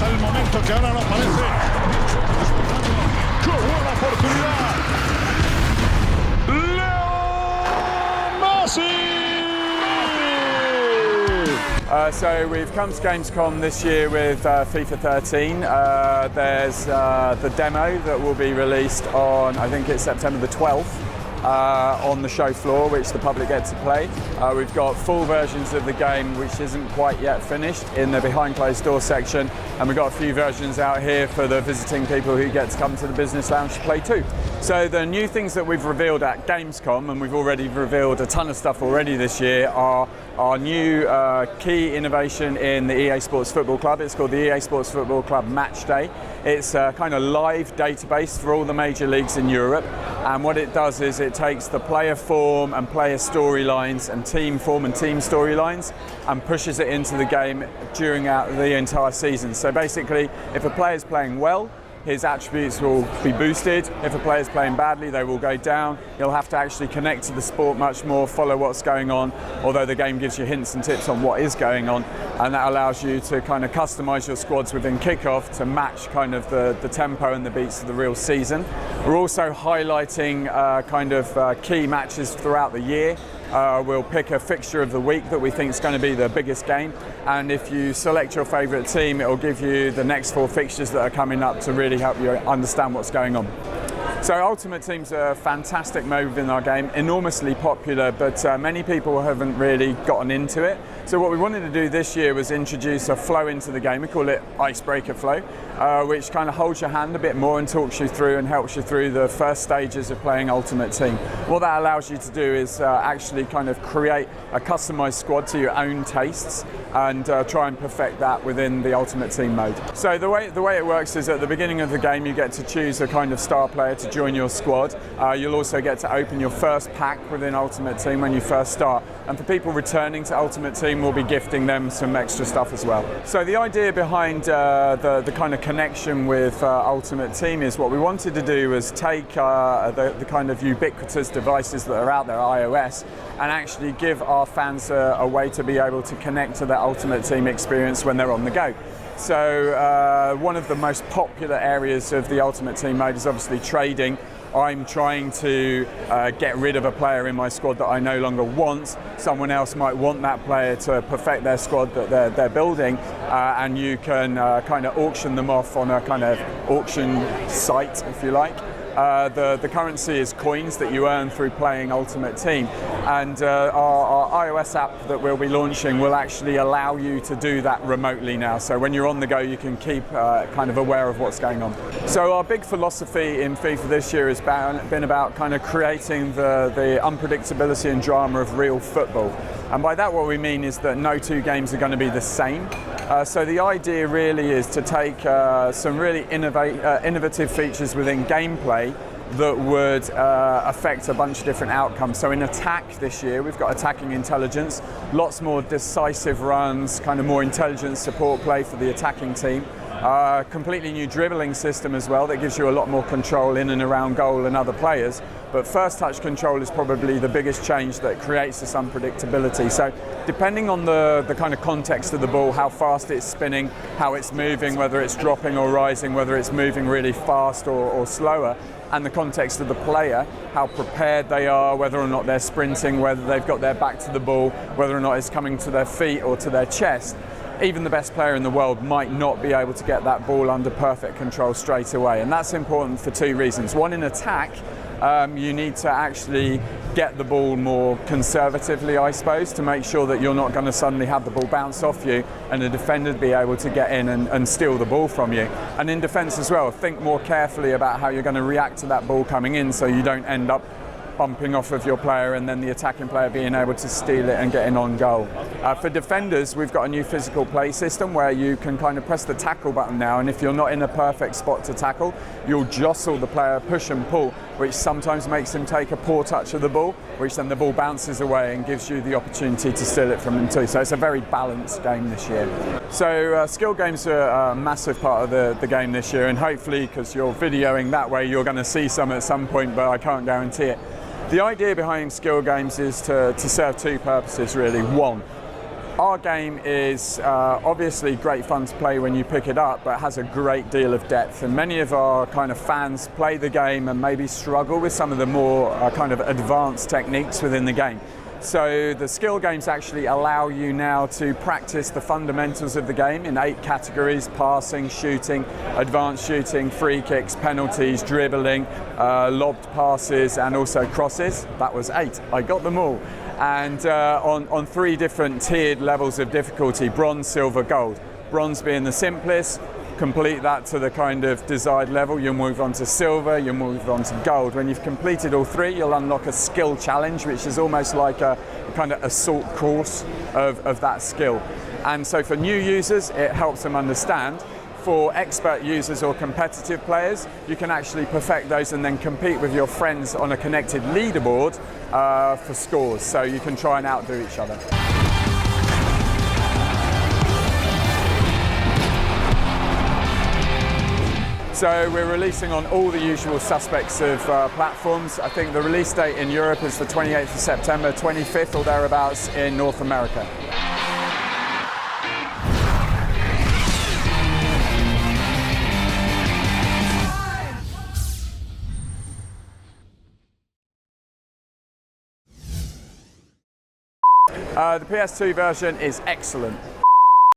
hasta el momento que ahora no aparece. ¡Qué buena oportunidad! ¡Leo Messi! So we've come to Gamescom this year with FIFA 13. There's the demo that will be released on, I think it's September the 12th. On the show floor, which the public get to play. We've got full versions of the game which isn't quite yet finished in the behind closed door section, and we've got a few versions out here for the visiting people who get to come to the business lounge to play too. So the new things that we've revealed at Gamescom, and we've already revealed a ton of stuff already this year, are our new key innovation in the EA Sports Football Club. It's called the EA Sports Football Club Matchday. It's a kind of live database for all the major leagues in Europe, and what it does is it takes the player form and player storylines and team form and team storylines and pushes it into the game during the entire season. So basically, if a player's playing well, his attributes will be boosted. If a player's playing badly, they will go down. You'll have to actually connect to the sport much more, follow what's going on, although the game gives you hints and tips on what is going on, and that allows you to kind of customize your squads within kickoff to match kind of the tempo and the beats of the real season. We're also highlighting key matches throughout the year. We'll pick a fixture of the week that we think is going to be the biggest game, and if you select your favourite team, it will give you the next 4 fixtures that are coming up to really help you understand what's going on. So Ultimate Team's a fantastic mode within our game, enormously popular, but many people haven't really gotten into it. So what we wanted to do this year was introduce a flow into the game. We call it Icebreaker Flow, which kind of holds your hand a bit more and talks you through and helps you through the first stages of playing Ultimate Team. What that allows you to do is actually kind of create a customized squad to your own tastes and try and perfect that within the Ultimate Team mode. So the way it works is at the beginning of the game you get to choose a kind of star player to join your squad. You'll also get to open your first pack within Ultimate Team when you first start, and for people returning to Ultimate Team we'll be gifting them some extra stuff as well. So the idea behind the kind of connection with Ultimate Team is what we wanted to do was take the kind of ubiquitous devices that are out there, iOS, and actually give our fans a way to be able to connect to their Ultimate Team experience when they're on the go. So one of the most popular areas of the Ultimate Team mode is obviously trading. I'm trying to get rid of a player in my squad that I no longer want. Someone else might want that player to perfect their squad that they're building, and you can kind of auction them off on a kind of auction site, if you like. The currency is coins that you earn through playing Ultimate Team, and our iOS app that we'll be launching will actually allow you to do that remotely now. So when you're on the go, you can keep kind of aware of what's going on. So our big philosophy in FIFA this year has been about kind of creating the unpredictability and drama of real football. And by that what we mean is that no 2 games are going to be the same. So the idea really is to take some really innovative features within gameplay that would affect a bunch of different outcomes. So in attack this year, we've got attacking intelligence, lots more decisive runs, kind of more intelligent support play for the attacking team. Completely new dribbling system as well that gives you a lot more control in and around goal and other players. But first touch control is probably the biggest change that creates this unpredictability. So depending on the kind of context of the ball, how fast it's spinning, how it's moving, whether it's dropping or rising, whether it's moving really fast or slower, and the context of the player, how prepared they are, whether or not they're sprinting, whether they've got their back to the ball, whether or not it's coming to their feet or to their chest. Even the best player in the world might not be able to get that ball under perfect control straight away, and that's important for 2 reasons. One, in attack, you need to actually get the ball more conservatively, I suppose, to make sure that you're not going to suddenly have the ball bounce off you and a defender be able to get in and steal the ball from you. And in defence as well, think more carefully about how you're going to react to that ball coming in so you don't end up bumping off of your player and then the attacking player being able to steal it and get in on goal. For defenders, we've got a new physical play system where you can kind of press the tackle button now, and if you're not in a perfect spot to tackle, you'll jostle the player, push and pull, which sometimes makes him take a poor touch of the ball, which then the ball bounces away and gives you the opportunity to steal it from him too. So it's a very balanced game this year. So skill games are a massive part of the game this year, and hopefully, because you're videoing that way, you're going to see some at some point, but I can't guarantee it. The idea behind skill games is to serve 2 purposes really. One, Our game is obviously great fun to play when you pick it up, but has a great deal of depth. And many of our kind of fans play the game and maybe struggle with some of the more kind of advanced techniques within the game. So the skill games actually allow you now to practice the fundamentals of the game in 8 categories: passing, shooting, advanced shooting, free kicks, penalties, dribbling, lobbed passes, and also crosses. That was 8. I got them all. And on 3 different tiered levels of difficulty: bronze, silver, gold. Bronze being the simplest. Complete that to the kind of desired level, you'll move on to silver, you'll move on to gold. When you've completed all 3, you'll unlock a skill challenge, which is almost like a kind of assault course of that skill. And so for new users, it helps them understand. For expert users or competitive players, you can actually perfect those and then compete with your friends on a connected leaderboard for scores. So you can try and outdo each other. So we're releasing on all the usual suspects of platforms. I think the release date in Europe is the 28th of September, 25th or thereabouts in North America. The PS2 version is excellent.